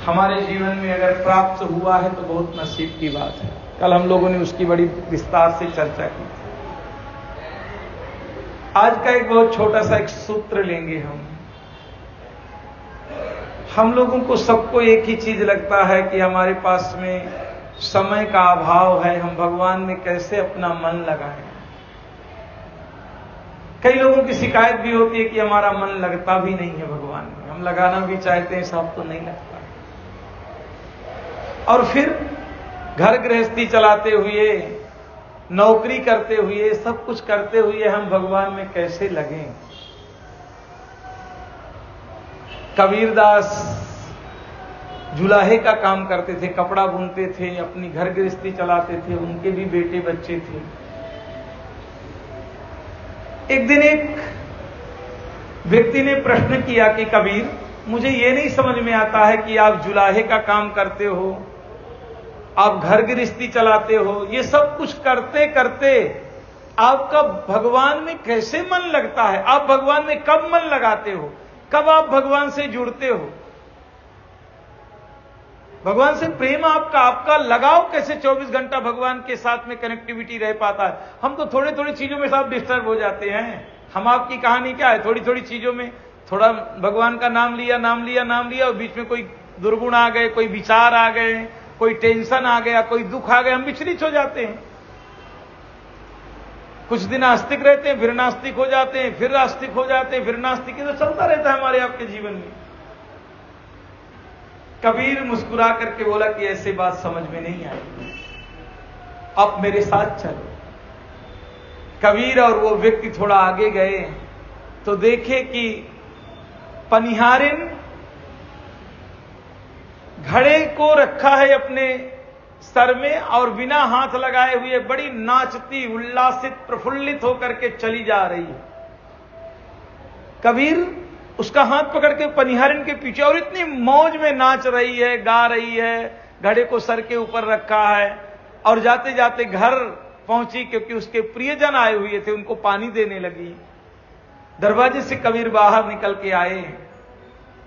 हमारे जीवन में अगर प्राप्त हुआ है तो बहुत नसीब की बात है। कल हम लोगों ने उसकी बड़ी विस्तार से चर्चा की थी। आज का एक बहुत छोटा सा एक सूत्र लेंगे हम लोगों को सबको एक ही चीज लगता है कि हमारे पास में समय का अभाव है, हम भगवान में कैसे अपना मन लगाएं। कई लोगों की शिकायत भी होती है कि हमारा मन लगता भी नहीं है भगवान में, हम लगाना भी चाहते हैं सब तो नहीं लगता। और फिर घर गृहस्थी चलाते हुए, नौकरी करते हुए, सब कुछ करते हुए हम भगवान में कैसे लगें। कबीरदास जुलाहे का काम करते थे, कपड़ा बुनते थे, अपनी घर गृहस्थी चलाते थे, उनके भी बेटे बच्चे थे। एक दिन एक व्यक्ति ने प्रश्न किया कि कबीर, मुझे ये नहीं समझ में आता है कि आप जुलाहे का काम करते हो, आप घर गृहस्थी चलाते हो, ये सब कुछ करते करते आपका भगवान में कैसे मन लगता है? आप भगवान में कब मन लगाते हो? कब आप भगवान से जुड़ते हो? भगवान से प्रेम आपका लगाव कैसे 24 घंटा भगवान के साथ में कनेक्टिविटी रह पाता है? हम तो थोड़ी थोड़ी चीजों में सब डिस्टर्ब हो जाते हैं। हम आपकी कहानी क्या है, थोड़ी थोड़ी चीजों में थोड़ा भगवान का नाम लिया और बीच में कोई दुर्गुण आ गए, कोई विचार आ गए, कोई टेंशन आ गया, कोई दुख आ गया, हम विचलित हो जाते हैं। कुछ दिन आस्तिक रहते हैं, फिर नास्तिक हो जाते हैं, फिर आस्तिक हो जाते हैं, फिर नास्तिक, तो चलता रहता है हमारे आपके जीवन में। कबीर मुस्कुरा करके बोला कि ऐसी बात समझ में नहीं आई, आप मेरे साथ चलो। कबीर और वो व्यक्ति थोड़ा आगे गए तो देखे कि पनिहारिन घड़े को रखा है अपने सर में और बिना हाथ लगाए हुए बड़ी नाचती, उल्लासित, प्रफुल्लित होकर के चली जा रही है। कबीर उसका हाथ पकड़ के पनिहारिन के पीछे, और इतनी मौज में नाच रही है, गा रही है, घड़े को सर के ऊपर रखा है, और जाते जाते घर पहुंची क्योंकि उसके प्रियजन आए हुए थे, उनको पानी देने लगी। दरवाजे से कबीर बाहर निकल के आए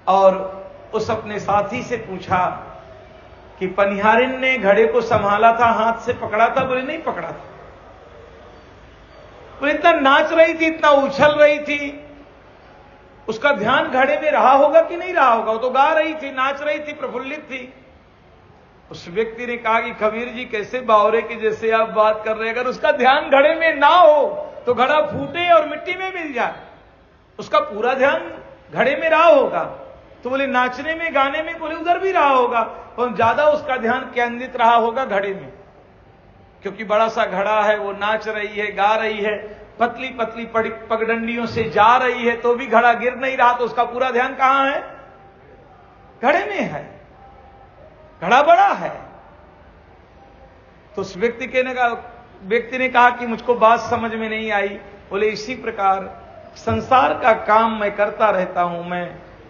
और उस अपने साथी से पूछा कि पनिहारिन ने घड़े को संभाला था, हाथ से पकड़ा था? बोले नहीं पकड़ा था। बोले इतना नाच रही थी, इतना उछल रही थी, उसका ध्यान घड़े में रहा होगा कि नहीं रहा होगा? वो तो गा रही थी, नाच रही थी, प्रफुल्लित थी। उस व्यक्ति ने कहा कि कबीर जी कैसे बावरे के जैसे आप बात कर रहे हैं, अगर उसका ध्यान घड़े में ना हो तो घड़ा फूटे और मिट्टी में मिल जाए। उसका पूरा ध्यान घड़े में रहा होगा। तो बोले नाचने में, गाने में, बोले उधर भी रहा होगा, और ज्यादा उसका ध्यान केंद्रित रहा होगा घड़े में, क्योंकि बड़ा सा घड़ा है, वो नाच रही है, गा रही है, पतली पतली पगडंडियों से जा रही है, तो भी घड़ा गिर नहीं रहा, तो उसका पूरा ध्यान कहां है? घड़े में है। घड़ा बड़ा है। तो उस व्यक्ति ने कहा कि मुझको बात समझ में नहीं आई। बोले इसी प्रकार संसार का काम मैं करता रहता हूं, मैं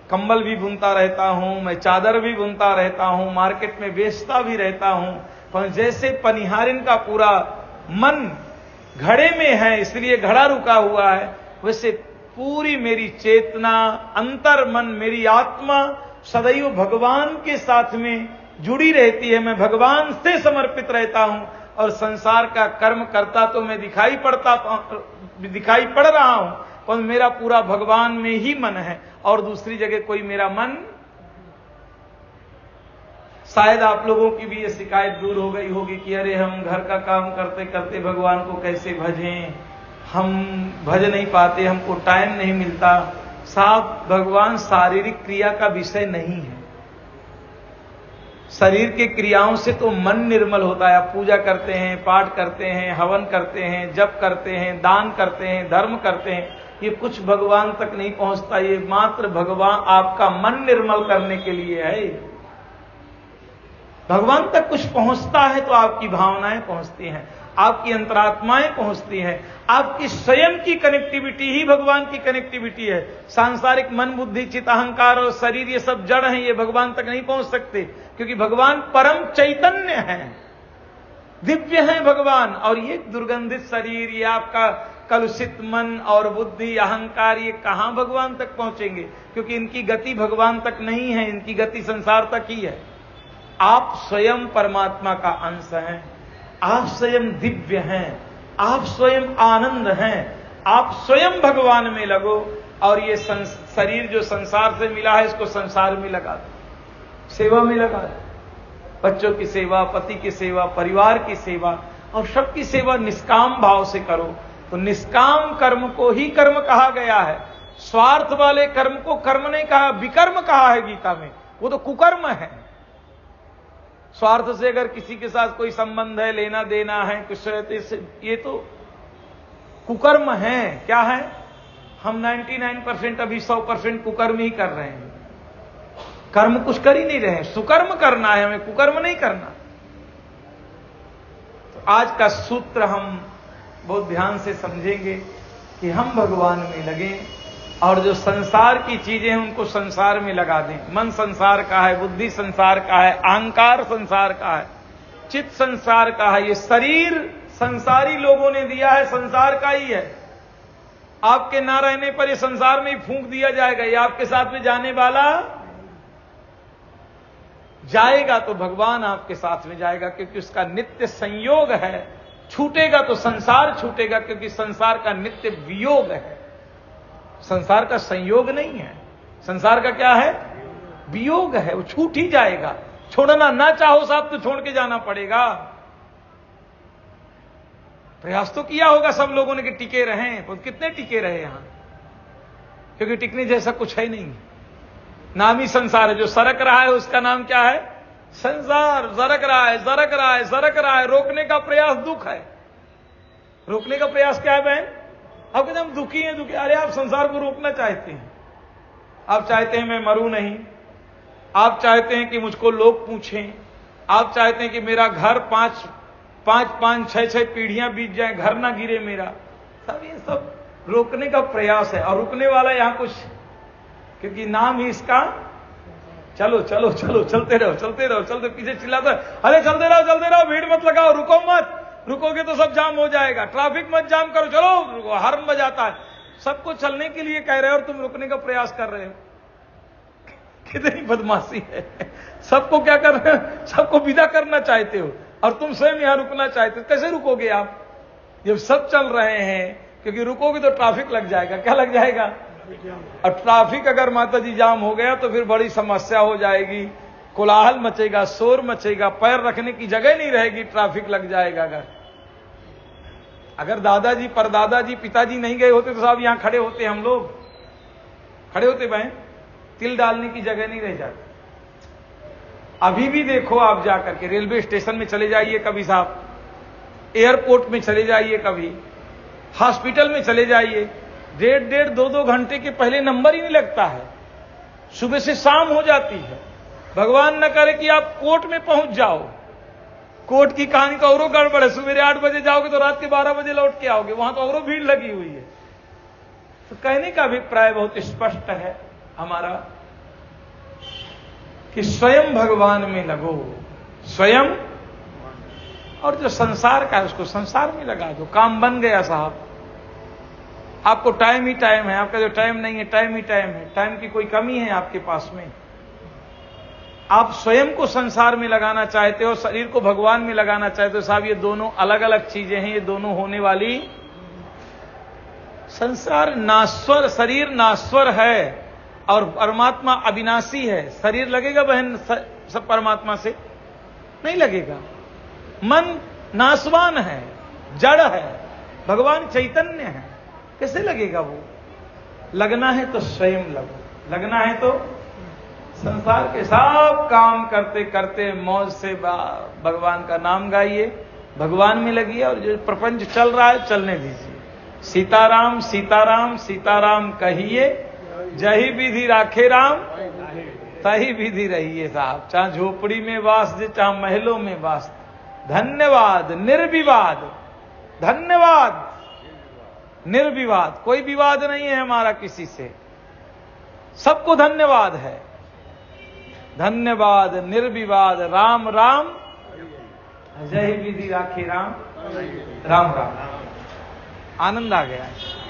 कंबल भी बुनता रहता हूं, मैं चादर भी बुनता रहता हूं, मार्केट में बेचता भी रहता हूं, पर जैसे पनिहारिन का पूरा मन घड़े में है इसलिए घड़ा रुका हुआ है, वैसे पूरी मेरी चेतना, अंतर मन, मेरी आत्मा सदैव भगवान के साथ में जुड़ी रहती है। मैं भगवान से समर्पित रहता हूं और संसार का कर्म करता तो मैं दिखाई पड़ रहा हूं, पर मेरा पूरा भगवान में ही मन है और दूसरी जगह कोई मेरा मन। शायद आप लोगों की भी ये शिकायत दूर हो गई होगी कि अरे हम घर का काम करते करते भगवान को कैसे भजें, हम भज नहीं पाते, हमको टाइम नहीं मिलता। साहब, भगवान शारीरिक क्रिया का विषय नहीं है। शरीर के क्रियाओं से तो मन निर्मल होता है। आप पूजा करते हैं, पाठ करते हैं, हवन करते हैं, जप करते हैं, दान करते हैं, धर्म करते हैं, ये कुछ भगवान तक नहीं पहुंचता। ये मात्र भगवान आपका मन निर्मल करने के लिए है। भगवान तक कुछ पहुंचता है तो आपकी भावनाएं पहुंचती हैं, आपकी अंतरात्माएं पहुंचती हैं, आपकी स्वयं की कनेक्टिविटी ही भगवान की कनेक्टिविटी है। सांसारिक मन, बुद्धि, चित्त, अहंकार और शरीर ये सब जड़ हैं, ये भगवान तक नहीं पहुंच सकते, क्योंकि भगवान परम चैतन्य है, दिव्य है भगवान। और ये दुर्गंधित शरीर, ये आपका कलुषित मन और बुद्धि, अहंकार, ये कहां भगवान तक पहुंचेंगे? क्योंकि इनकी गति भगवान तक नहीं है, इनकी गति संसार तक ही है। आप स्वयं परमात्मा का अंश हैं, आप स्वयं दिव्य हैं, आप स्वयं आनंद हैं, आप स्वयं भगवान में लगो और ये शरीर जो संसार से मिला है इसको संसार में लगा दो, सेवा में लगा दो। बच्चों की सेवा, पति की सेवा, परिवार की सेवा और सबकी सेवा निष्काम भाव से करो। तो निष्काम कर्म को ही कर्म कहा गया है, स्वार्थ वाले कर्म को कर्म नहीं कहा, विकर्म कहा है गीता में, वो तो कुकर्म है। स्वार्थ से अगर किसी के साथ कोई संबंध है, लेना देना है कुछ, ये तो कुकर्म है। क्या है? हम 99% अभी 100% कुकर्म ही कर रहे हैं, कर्म कुछ कर ही नहीं रहे हैं। सुकर्म करना है हमें, कुकर्म नहीं करना। तो आज का सूत्र हम बहुत ध्यान से समझेंगे कि हम भगवान में लगें और जो संसार की चीजें हैं उनको संसार में लगा दें। मन संसार का है, बुद्धि संसार का है, अहंकार संसार का है, चित्त संसार का है। ये शरीर संसारी लोगों ने दिया है, संसार का ही है। आपके ना रहने पर ये संसार में ही फूंक दिया जाएगा। ये आपके साथ में जाने वाला जाएगा तो भगवान आपके साथ में जाएगा, क्योंकि उसका नित्य संयोग है। छूटेगा तो संसार छूटेगा, क्योंकि संसार का नित्य वियोग है, संसार का संयोग नहीं है। संसार का क्या है? वियोग है, वो छूट ही जाएगा। छोड़ना ना चाहो साहब तो छोड़ के जाना पड़ेगा। प्रयास तो किया होगा सब लोगों ने कि टिके रहें, तो कितने टिके रहे यहां? क्योंकि टिकने जैसा कुछ है नहीं, नाम ही संसार है। जो सरक रहा है उसका नाम क्या है? संसार। सरक रहा है, सरक रहा है, सरक रहा है। रोकने का प्रयास दुख है। रोकने का प्रयास क्या है बहन? आप कहते हम दुखी हैं, दुखी। अरे आप संसार को रोकना चाहते हैं, आप चाहते हैं मैं मरूं नहीं, आप चाहते हैं कि मुझको लोग पूछें, आप चाहते हैं कि मेरा घर पांच 6 पीढ़ियां बीत जाए, घर ना गिरे मेरा। सब ये सब रोकने का प्रयास है। और रुकने वाला यहां कुछ, क्योंकि नाम ही इसका चलो चलो चलो, चलते रहो चलते रहो चलते। पीछे चिल्लाता है अरे चलते रहो, भीड़ मत लगाओ, रुको मत, रुकोगे तो सब जाम हो जाएगा, ट्रैफिक मत जाम करो, चलो रुको, हॉर्न बजाता है। सबको चलने के लिए कह रहे हो और तुम रुकने का प्रयास कर रहे हो। कितनी बदमाशी है। सबको क्या कर रहे हो? सबको विदा करना चाहते हो और तुम स्वयं यहां रुकना चाहते हो। कैसे रुकोगे आप जब सब चल रहे हैं? क्योंकि रुकोगे तो ट्रैफिक लग जाएगा। क्या लग जाएगा? और ट्रैफिक अगर माता जी जाम हो गया तो फिर बड़ी समस्या हो जाएगी, कोलाहल मचेगा, शोर मचेगा, पैर रखने की जगह नहीं रहेगी, ट्रैफिक लग जाएगा। अगर दादाजी, परदादाजी, पिताजी नहीं गए होते तो साहब यहां खड़े होते, हम लोग खड़े होते बहन, तिल डालने की जगह नहीं रह जाती। अभी भी देखो आप जाकर के रेलवे स्टेशन में चले जाइए कभी साहब, एयरपोर्ट में चले जाइए, कभी हॉस्पिटल में चले जाइए, 1.5-2 घंटे के पहले नंबर ही नहीं लगता है। सुबह से शाम हो जाती है। भगवान न करे कि आप कोर्ट में पहुंच जाओ। कोर्ट की कहानी तो औरों गड़बड़ है। सुबह 8 बजे जाओगे तो रात के 12 बजे लौट के आओगे, वहां तो औरों भीड़ लगी हुई है। तो कहने का अभिप्राय बहुत स्पष्ट है हमारा कि स्वयं भगवान में लगो, स्वयं, और जो संसार का है उसको संसार में लगा दो। काम बन गया साहब। आपको टाइम ही टाइम है, आपका जो टाइम नहीं है, टाइम ही टाइम है। टाइम की कोई कमी है आपके पास में? आप स्वयं को संसार में लगाना चाहते हो, शरीर को भगवान में लगाना चाहते हो। साहब ये दोनों अलग अलग चीजें हैं, ये दोनों होने वाली। संसार नाश्वर, शरीर नाश्वर है और परमात्मा अविनाशी है। शरीर लगेगा बहन सब परमात्मा से? नहीं लगेगा। मन नाशवान है, जड़ है, भगवान चैतन्य है, कैसे लगेगा वो? लगना है तो स्वयं लगो, लगना है तो संसार के सब काम करते करते मौज से भगवान का नाम गाइए, भगवान में लगिए और जो प्रपंच चल रहा है चलने दीजिए। सीताराम सीताराम सीताराम कहिए, जही विधि राखे राम तही विधि रहिए। साहब चाहे झोपड़ी में वास दे, चाहे महलों में वास। धन्यवाद, निर्विवाद, धन्यवाद, निर्विवाद। कोई विवाद नहीं है हमारा किसी से, सबको धन्यवाद है। धन्यवाद, निर्विवाद, राम राम, जय विधि राखी राम, राम राम। आनंद आ गया है।